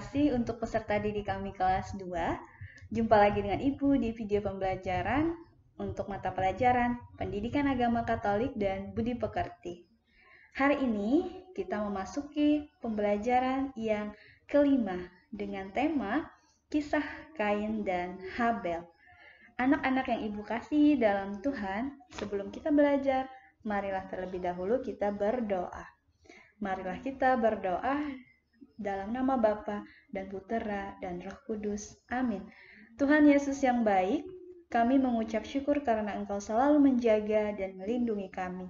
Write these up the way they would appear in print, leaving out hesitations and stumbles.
kasih untuk peserta didik kami kelas 2. Jumpa lagi dengan Ibu di video pembelajaran untuk mata pelajaran Pendidikan Agama Katolik dan Budi Pekerti. Hari ini kita memasuki pembelajaran yang kelima dengan tema Kisah Kain dan Habel. Anak-anak yang Ibu kasih dalam Tuhan, sebelum kita belajar, marilah terlebih dahulu kita berdoa. Marilah kita berdoa dalam nama Bapa dan Putera dan Roh Kudus. Amin. Tuhan Yesus yang baik, kami mengucap syukur karena Engkau selalu menjaga dan melindungi kami.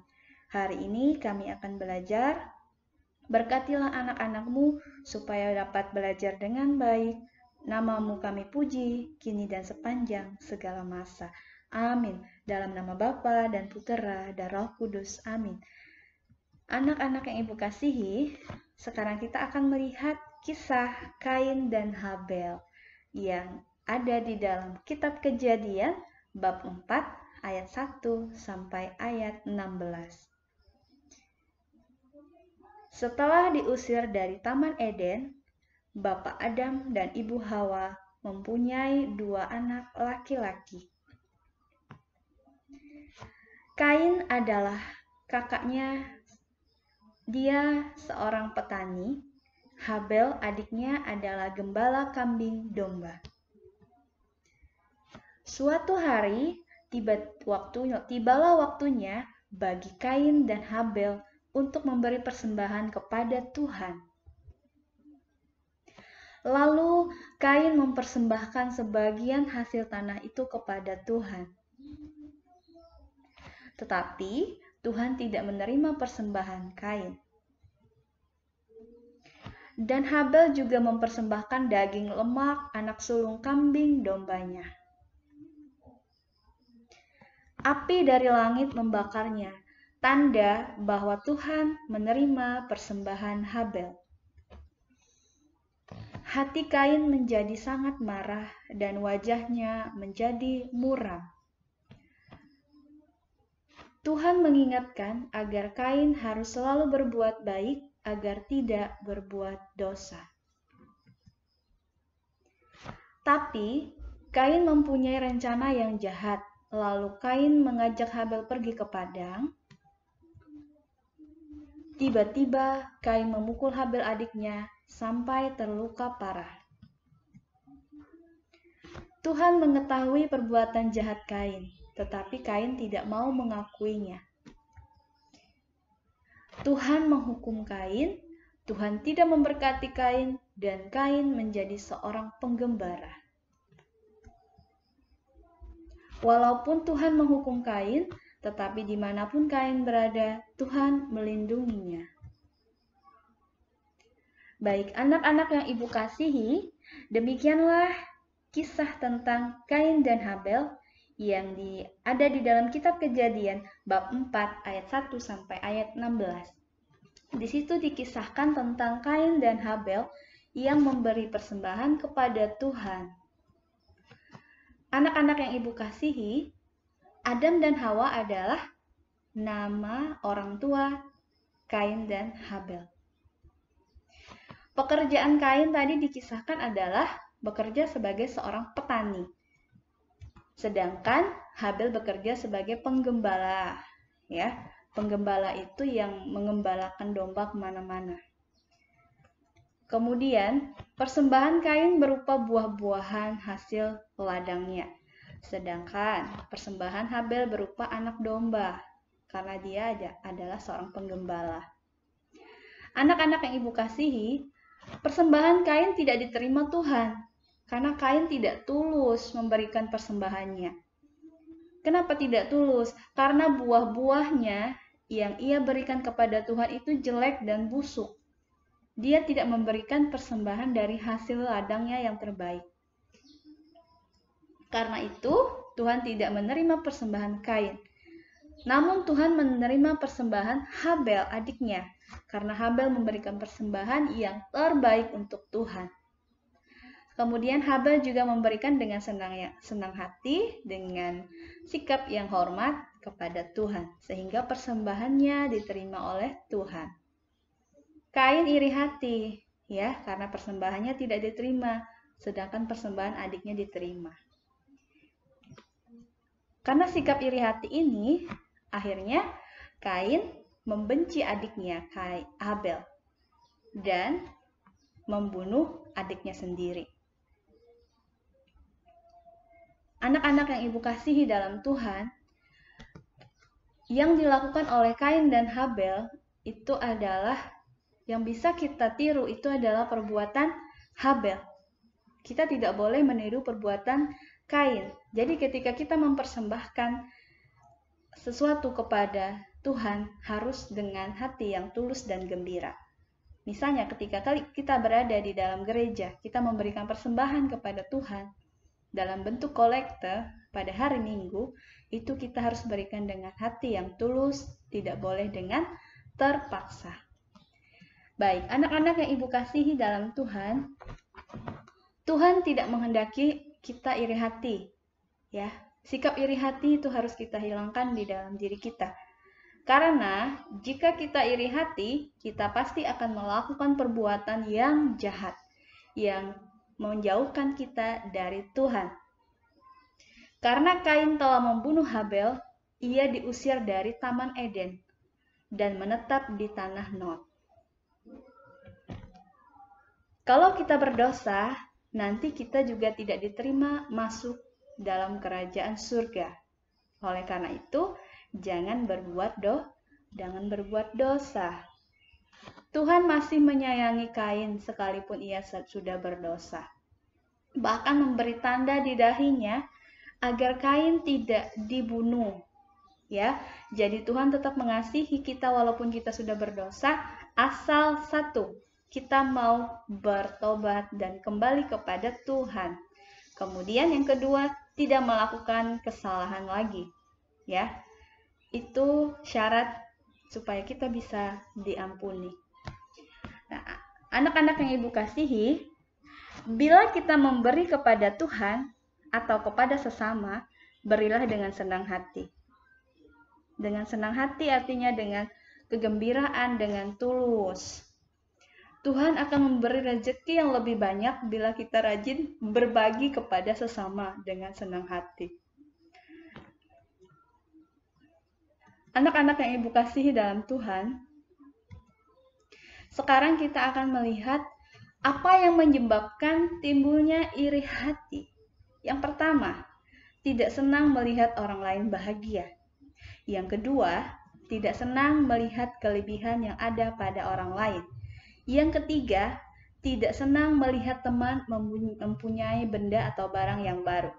Hari ini kami akan belajar. Berkatilah anak-anak-Mu supaya dapat belajar dengan baik. Nama-Mu kami puji, kini dan sepanjang segala masa. Amin. Dalam nama Bapa dan Putera dan Roh Kudus. Amin. Anak-anak yang Ibu kasihi, sekarang kita akan melihat kisah Kain dan Habel yang ada di dalam kitab Kejadian bab 4 ayat 1 sampai ayat 16. Setelah diusir dari Taman Eden, Bapak Adam dan Ibu Hawa mempunyai 2 anak laki-laki. Kain adalah kakaknya. Dia seorang petani. Habel adiknya adalah gembala kambing domba. Suatu hari tibalah waktunya bagi Kain dan Habel untuk memberi persembahan kepada Tuhan. Lalu Kain mempersembahkan sebagian hasil tanah itu kepada Tuhan. Tetapi Tuhan tidak menerima persembahan Kain. Dan Habel juga mempersembahkan daging lemak anak sulung kambing dombanya. Api dari langit membakarnya, tanda bahwa Tuhan menerima persembahan Habel. Hati Kain menjadi sangat marah dan wajahnya menjadi muram. Tuhan mengingatkan agar Kain harus selalu berbuat baik agar tidak berbuat dosa. Tapi Kain mempunyai rencana yang jahat. Lalu Kain mengajak Habel pergi ke padang. Tiba-tiba Kain memukul Habel adiknya sampai terluka parah. Tuhan mengetahui perbuatan jahat Kain, tetapi Kain tidak mau mengakuinya. Tuhan menghukum Kain, Tuhan tidak memberkati Kain, dan Kain menjadi seorang penggembala. Walaupun Tuhan menghukum Kain, tetapi dimanapun Kain berada, Tuhan melindunginya. Baik anak-anak yang Ibu kasihi, demikianlah kisah tentang Kain dan Habel yang ada di dalam kitab Kejadian bab 4 ayat 1 sampai ayat 16. Di situ dikisahkan tentang Kain dan Habel yang memberi persembahan kepada Tuhan. Anak-anak yang Ibu kasihi, Adam dan Hawa adalah nama orang tua Kain dan Habel. Pekerjaan Kain tadi dikisahkan adalah bekerja sebagai seorang petani. Sedangkan Habel bekerja sebagai penggembala. Ya, penggembala itu yang mengembalakan domba kemana-mana. Kemudian, persembahan Kain berupa buah-buahan hasil ladangnya. Sedangkan persembahan Habel berupa anak domba, karena dia adalah seorang penggembala. Anak-anak yang Ibu kasihi, persembahan Kain tidak diterima Tuhan, karena Kain tidak tulus memberikan persembahannya. Kenapa tidak tulus? Karena buah-buahnya yang ia berikan kepada Tuhan itu jelek dan busuk. Dia tidak memberikan persembahan dari hasil ladangnya yang terbaik. Karena itu, Tuhan tidak menerima persembahan Kain. Namun Tuhan menerima persembahan Habel adiknya, karena Habel memberikan persembahan yang terbaik untuk Tuhan. Kemudian Habel juga memberikan dengan senang hati, dengan sikap yang hormat kepada Tuhan, sehingga persembahannya diterima oleh Tuhan. Kain iri hati, ya, karena persembahannya tidak diterima, sedangkan persembahan adiknya diterima. Karena sikap iri hati ini, akhirnya Kain membenci adiknya, Habel, dan membunuh adiknya sendiri. Anak-anak yang ibu kasihi dalam Tuhan, yang dilakukan oleh Kain dan Habel itu adalah yang bisa kita tiru, itu adalah perbuatan Habel. Kita tidak boleh meniru perbuatan Kain. Jadi ketika kita mempersembahkan sesuatu kepada Tuhan, harus dengan hati yang tulus dan gembira. Misalnya ketika kita berada di dalam gereja, kita memberikan persembahan kepada Tuhan dalam bentuk kolekte pada hari Minggu, itu kita harus berikan dengan hati yang tulus, tidak boleh dengan terpaksa. Baik, anak-anak yang ibu kasihi dalam Tuhan, Tuhan tidak menghendaki kita iri hati, ya. Sikap iri hati itu harus kita hilangkan di dalam diri kita. Karena jika kita iri hati, kita pasti akan melakukan perbuatan yang jahat, yang menjauhkan kita dari Tuhan. Karena Kain telah membunuh Habel, ia diusir dari Taman Eden dan menetap di tanah Nod. Kalau kita berdosa, nanti kita juga tidak diterima masuk dalam kerajaan surga. Oleh karena itu, jangan berbuat dosa. Tuhan masih menyayangi Kain sekalipun ia sudah berdosa. Bahkan memberi tanda di dahinya agar Kain tidak dibunuh. Ya, jadi Tuhan tetap mengasihi kita walaupun kita sudah berdosa, asal satu, kita mau bertobat dan kembali kepada Tuhan. Kemudian yang kedua, tidak melakukan kesalahan lagi. Ya, itu syarat supaya kita bisa diampuni. Nah, anak-anak yang ibu kasihi, bila kita memberi kepada Tuhan atau kepada sesama, berilah dengan senang hati. Dengan senang hati artinya dengan kegembiraan, dengan tulus. Tuhan akan memberi rezeki yang lebih banyak bila kita rajin berbagi kepada sesama dengan senang hati. Anak-anak yang ibu kasihi dalam Tuhan, sekarang kita akan melihat apa yang menyebabkan timbulnya iri hati. Yang pertama, tidak senang melihat orang lain bahagia. Yang kedua, tidak senang melihat kelebihan yang ada pada orang lain. Yang ketiga, tidak senang melihat teman mempunyai benda atau barang yang baru.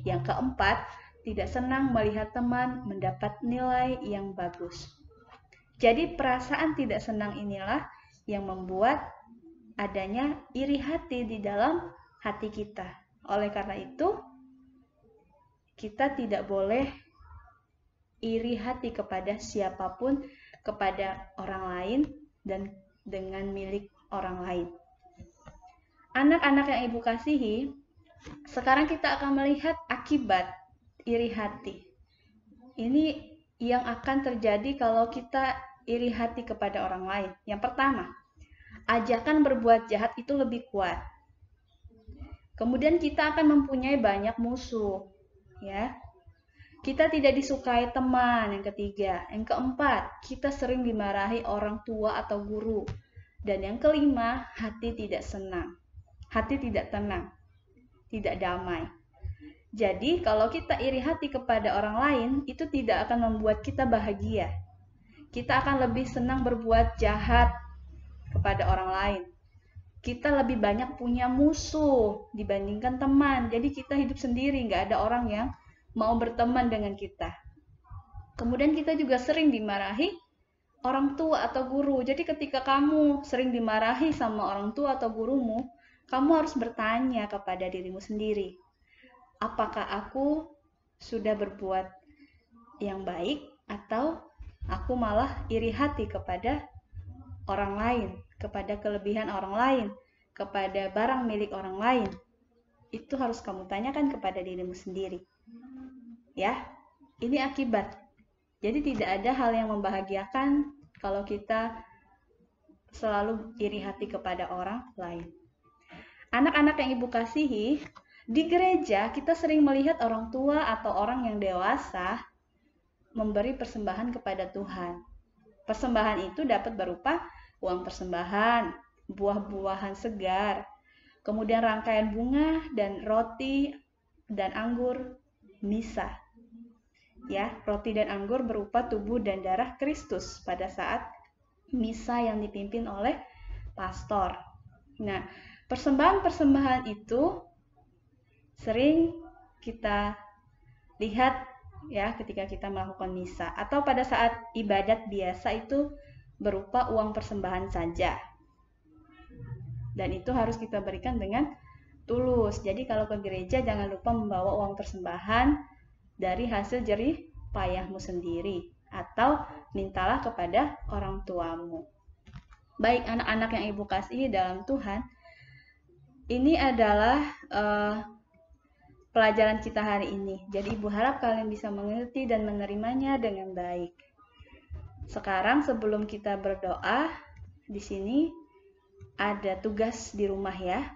Yang keempat, tidak senang melihat teman mendapat nilai yang bagus. Jadi perasaan tidak senang inilah yang membuat adanya iri hati di dalam hati kita. Oleh karena itu, kita tidak boleh iri hati kepada siapapun, kepada orang lain, dan dengan milik orang lain. Anak-anak yang ibu kasihi, sekarang kita akan melihat akibat iri hati. Ini yang akan terjadi kalau kita iri hati kepada orang lain. Yang pertama, ajakan berbuat jahat itu lebih kuat. Kemudian kita akan mempunyai banyak musuh, ya. Kita tidak disukai teman. Yang ketiga, yang keempat, kita sering dimarahi orang tua atau guru. Dan yang kelima, hati tidak senang, hati tidak tenang, tidak damai. Jadi kalau kita iri hati kepada orang lain, itu tidak akan membuat kita bahagia. Kita akan lebih senang berbuat jahat kepada orang lain. Kita lebih banyak punya musuh dibandingkan teman. Jadi kita hidup sendiri, nggak ada orang yang mau berteman dengan kita. Kemudian kita juga sering dimarahi orang tua atau guru. Jadi ketika kamu sering dimarahi sama orang tua atau gurumu, kamu harus bertanya kepada dirimu sendiri, apakah aku sudah berbuat yang baik atau aku malah iri hati kepada orang lain, kepada kelebihan orang lain, kepada barang milik orang lain. Itu harus kamu tanyakan kepada dirimu sendiri. Ya, ini akibat. Jadi tidak ada hal yang membahagiakan kalau kita selalu iri hati kepada orang lain. Anak-anak yang Ibu kasihi, di gereja kita sering melihat orang tua atau orang yang dewasa memberi persembahan kepada Tuhan. Persembahan itu dapat berupa uang persembahan, buah-buahan segar, kemudian rangkaian bunga dan roti dan anggur misa. Ya, roti dan anggur berupa tubuh dan darah Kristus pada saat misa yang dipimpin oleh pastor. Nah, persembahan-persembahan itu sering kita lihat ya ketika kita melakukan misa, atau pada saat ibadat biasa itu berupa uang persembahan saja. Dan itu harus kita berikan dengan tulus. Jadi kalau ke gereja jangan lupa membawa uang persembahan dari hasil jerih payahmu sendiri, atau mintalah kepada orang tuamu. Baik anak-anak yang Ibu kasihi dalam Tuhan, ini adalah pelajaran kita hari ini. Jadi Ibu harap kalian bisa mengerti dan menerimanya dengan baik. Sekarang sebelum kita berdoa, di sini ada tugas di rumah ya.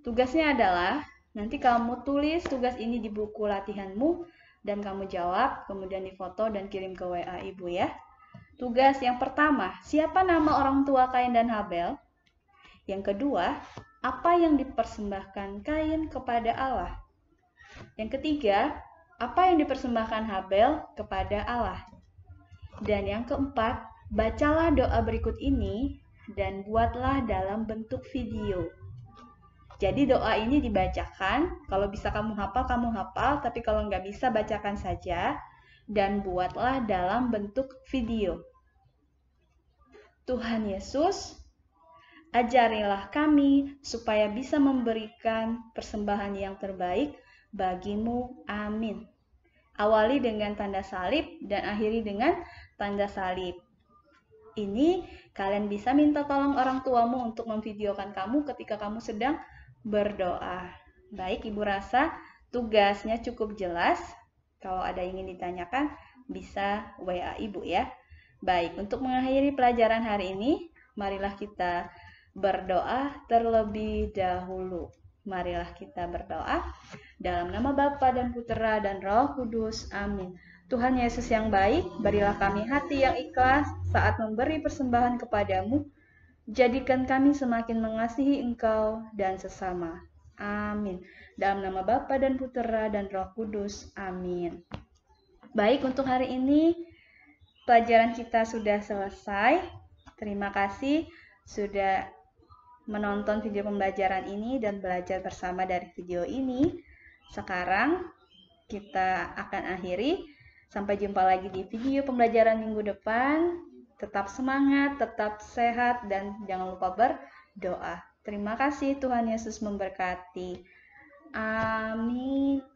Tugasnya adalah nanti kamu tulis tugas ini di buku latihanmu dan kamu jawab, kemudian difoto dan kirim ke WA Ibu ya. Tugas yang pertama, siapa nama orang tua Kain dan Habel? Yang kedua, apa yang dipersembahkan Kain kepada Allah? Yang ketiga, apa yang dipersembahkan Habel kepada Allah? Dan yang keempat, bacalah doa berikut ini dan buatlah dalam bentuk video. Jadi doa ini dibacakan, kalau bisa kamu hafal, tapi kalau nggak bisa bacakan saja, dan buatlah dalam bentuk video. Tuhan Yesus, ajarilah kami supaya bisa memberikan persembahan yang terbaik bagimu. Amin. Awali dengan tanda salib dan akhiri dengan tanda salib. Ini kalian bisa minta tolong orang tuamu untuk memvideokan kamu ketika kamu sedang berdoa. Baik, Ibu rasa tugasnya cukup jelas. Kalau ada yang ingin ditanyakan, bisa WA Ibu ya. Baik, untuk mengakhiri pelajaran hari ini, marilah kita berdoa terlebih dahulu. Marilah kita berdoa dalam nama Bapa dan Putera dan Roh Kudus. Amin. Tuhan Yesus yang baik, berilah kami hati yang ikhlas saat memberi persembahan kepadamu. Jadikan kami semakin mengasihi Engkau dan sesama. Amin. Dalam nama Bapa dan Putera dan Roh Kudus. Amin. Baik, untuk hari ini pelajaran kita sudah selesai. Terima kasih sudah menonton video pembelajaran ini dan belajar bersama dari video ini. Sekarang kita akan akhiri. Sampai jumpa lagi di video pembelajaran minggu depan. Tetap semangat, tetap sehat, dan jangan lupa berdoa. Terima kasih, Tuhan Yesus memberkati. Amin.